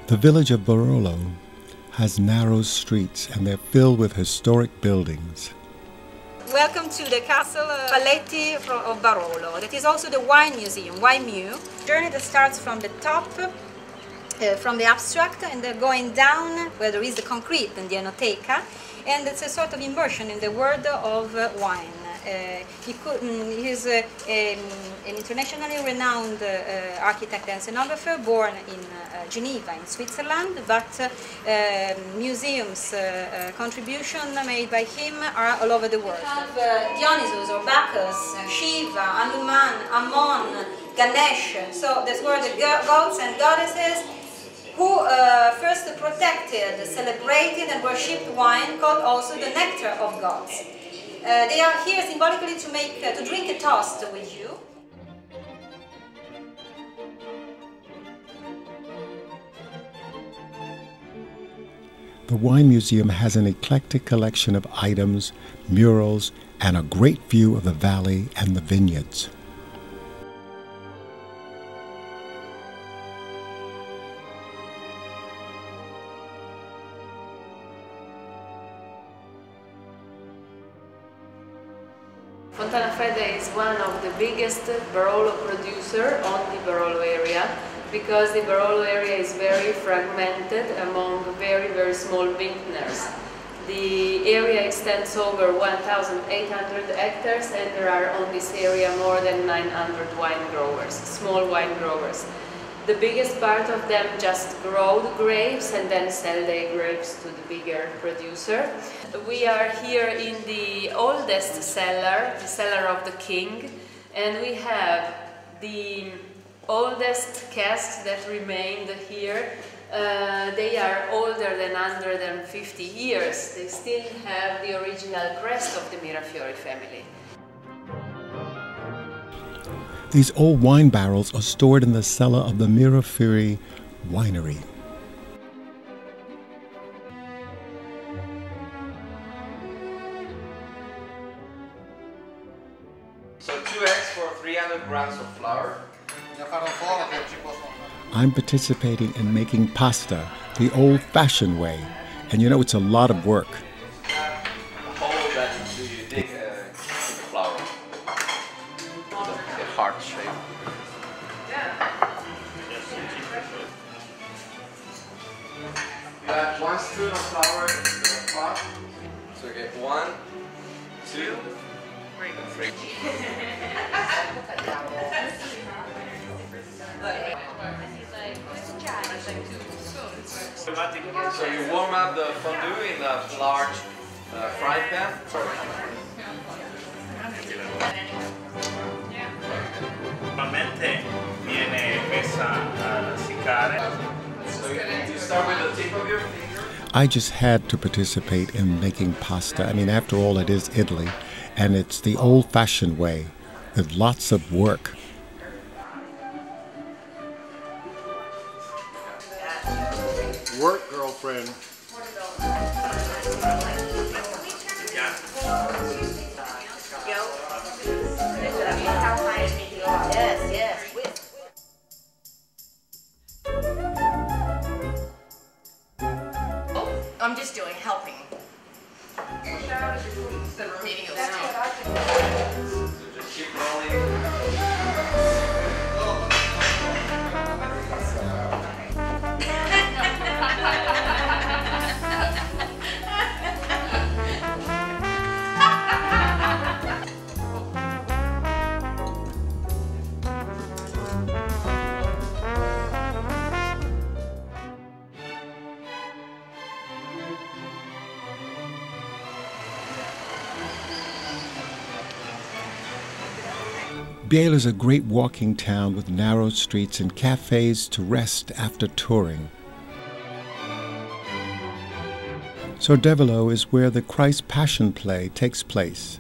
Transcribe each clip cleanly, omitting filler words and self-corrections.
The village of Barolo has narrow streets and they're filled with historic buildings. Welcome to the Castle Paletti of Barolo. That is also the wine museum, Wine-Mu. Journey that starts from the top, from the abstract, and going down where there is the concrete and the enoteca, and it's a sort of immersion in the world of wine. He's an internationally renowned architect and scenographer, born in Geneva in Switzerland, but museums contribution made by him are all over the world. We have Dionysus or Bacchus, Shiva, Hanuman, Ammon, Ganesh. So these were the gods and goddesses who first protected, celebrated and worshipped wine, called also the nectar of gods. They are here symbolically to drink a toast with you. The Wine Museum has an eclectic collection of items, murals, and a great view of the valley and the vineyards. Fontana is one of the biggest Barolo producer on the Barolo area, because the Barolo area is very fragmented among very small vintners. The area extends over 1,800 hectares and there are on this area more than 900 wine growers, small wine growers. The biggest part of them just grow the grapes and then sell their grapes to the bigger producer. We are here in the oldest cellar, the cellar of the king, and we have the oldest casks that remained here. They are older than 150 years. They still have the original crest of the Mirafiori family. These old wine barrels are stored in the cellar of the Mirafiori winery. So 2 eggs for 300 grams of flour. I'm participating in making pasta the old-fashioned way, and you know it's a lot of work. Hole that you dig the flour. The heart shape. You add 1 spoon of flour into the pot. So you get 1, 2, 3. So you warm up the fondue in a large frying pan. Normalmente viene messa a essiccare. So you start with the tip of your finger. I just had to participate in making pasta. I mean, after all, it is Italy, and it's the old-fashioned way, with lots of work. Work, girlfriend. Yes. I'm just doing helping. Reading it down. So just keep rolling. Biella is a great walking town with narrow streets and cafes to rest after touring. Sordevolo is where the Christ Passion play takes place.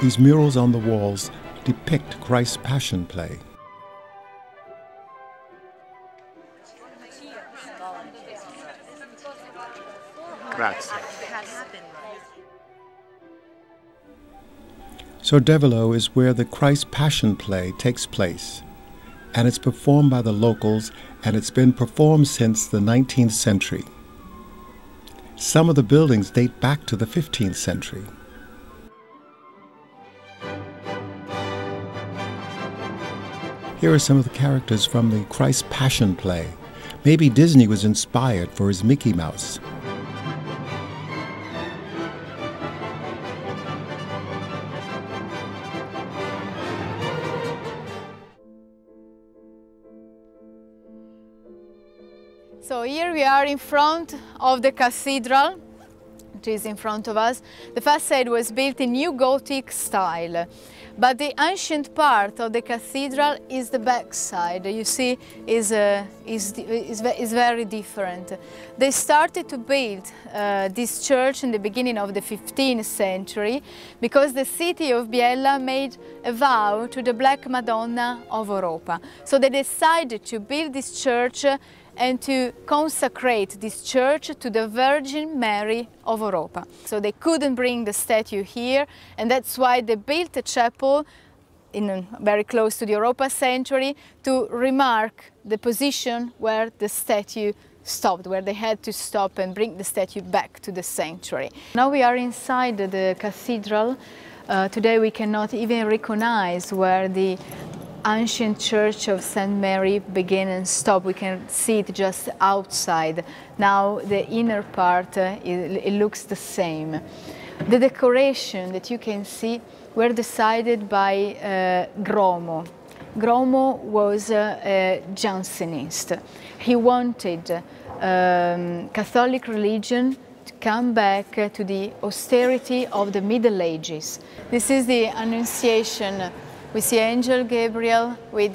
These murals on the walls depict Christ's Passion Play. Grazie. Sordevolo is where the Christ Passion Play takes place, and it's performed by the locals, and it's been performed since the 19th century. Some of the buildings date back to the 15th century. Here are some of the characters from the Christ Passion Play. Maybe Disney was inspired for his Mickey Mouse. So here we are in front of the cathedral, which is in front of us. The facade was built in New Gothic style, but the ancient part of the cathedral is the back side. You see, is very different. They started to build this church in the beginning of the 15th century because the city of Biella made a vow to the Black Madonna of Europa. So they decided to build this church and to consecrate this church to the Virgin Mary of Europa. So they couldn't bring the statue here, and that's why they built a chapel very close to the Europa sanctuary to remark the position where the statue stopped, where they had to stop and bring the statue back to the sanctuary. Now we are inside the cathedral. Today we cannot even recognize where the ancient church of St. Mary began and stopped. We can see it just outside. Now the inner part, it looks the same. The decoration that you can see were decided by Gromo. Gromo was a Jansenist. He wanted Catholic religion to come back to the austerity of the Middle Ages. This is the Annunciation. We see Angel Gabriel with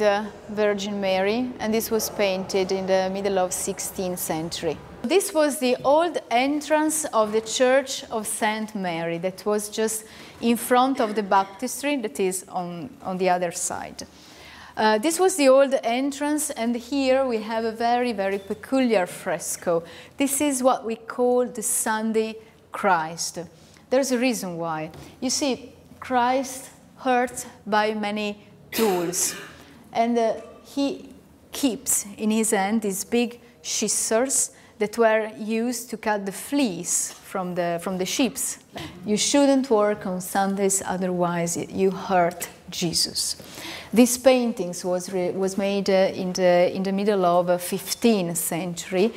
Virgin Mary, and this was painted in the middle of 16th century. This was the old entrance of the Church of St. Mary that was just in front of the baptistry that is on the other side. This was the old entrance, and here we have a very, very peculiar fresco. This is what we call the Sunday Christ. There's a reason why. You see, Christ hurt by many tools, and he keeps in his hand these big scissors that were used to cut the fleece from the sheep. You shouldn't work on Sundays, otherwise you hurt Jesus. This paintings was made in the middle of the 15th century.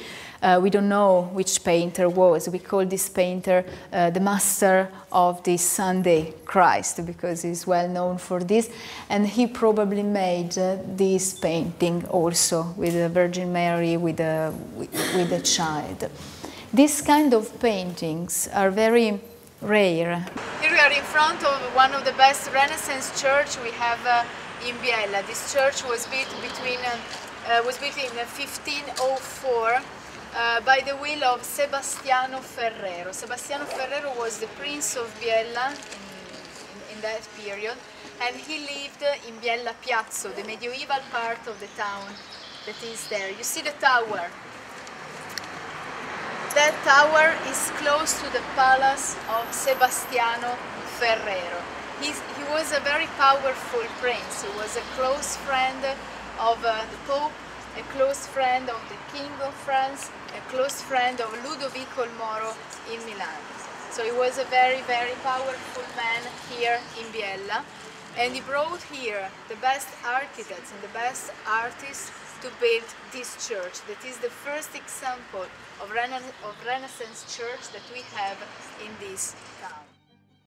We don't know which painter was. We call this painter the master of the Sunday Christ because he's well known for this, and he probably made this painting also with the Virgin Mary with the child. These kind of paintings are very rare. Here we are in front of one of the best Renaissance church we have in Biella. This church was built in 1504. By the will of Sebastiano Ferrero. Sebastiano Ferrero was the Prince of Biella in that period, and he lived in Biella Piazzo, the medieval part of the town that is there. You see the tower. That tower is close to the palace of Sebastiano Ferrero. He was a very powerful prince. He was a close friend of the Pope, a close friend of the King of France, a close friend of Ludovico il Moro in Milan. So he was a very, very powerful man here in Biella, and he brought here the best architects and the best artists to build this church. That is the first example of Renaissance church that we have in this town.